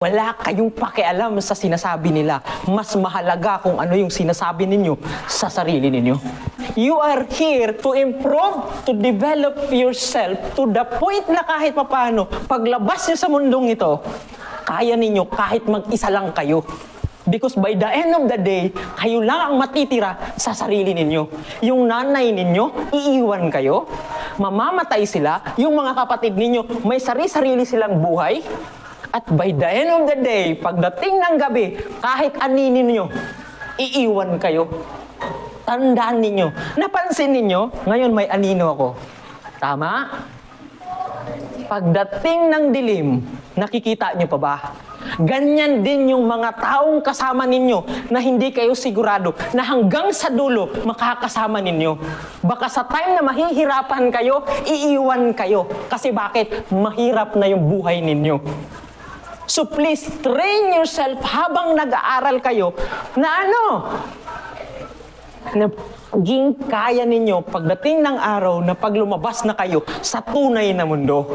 Wala kayong pakialam sa sinasabi nila. Mas mahalaga kung ano yung sinasabi ninyo sa sarili ninyo. You are here to improve, to develop yourself to the point na kahit papano, paglabas nyo sa mundong ito, kaya ninyo kahit mag-isa lang kayo. Because by the end of the day, kayo lang ang matitira sa sarili ninyo. Yung nanay ninyo, iiwan kayo. Mamamatay sila. Yung mga kapatid ninyo, may sarili-sarili silang buhay. At by the end of the day, pagdating ng gabi, kahit aninin ninyo, iiwan kayo. Tandaan ninyo. Napansin ninyo, ngayon may anino ako. Tama? Pagdating ng dilim, nakikita nyo pa ba? Ganyan din yung mga taong kasama ninyo na hindi kayo sigurado na hanggang sa dulo makakasama ninyo. Baka sa time na mahihirapan kayo, iiwan kayo. Kasi bakit? Mahirap na yung buhay ninyo. So please, train yourself habang nag-aaral kayo na na maging kaya ninyo pagdating ng araw na paglumabas na kayo sa tunay na mundo.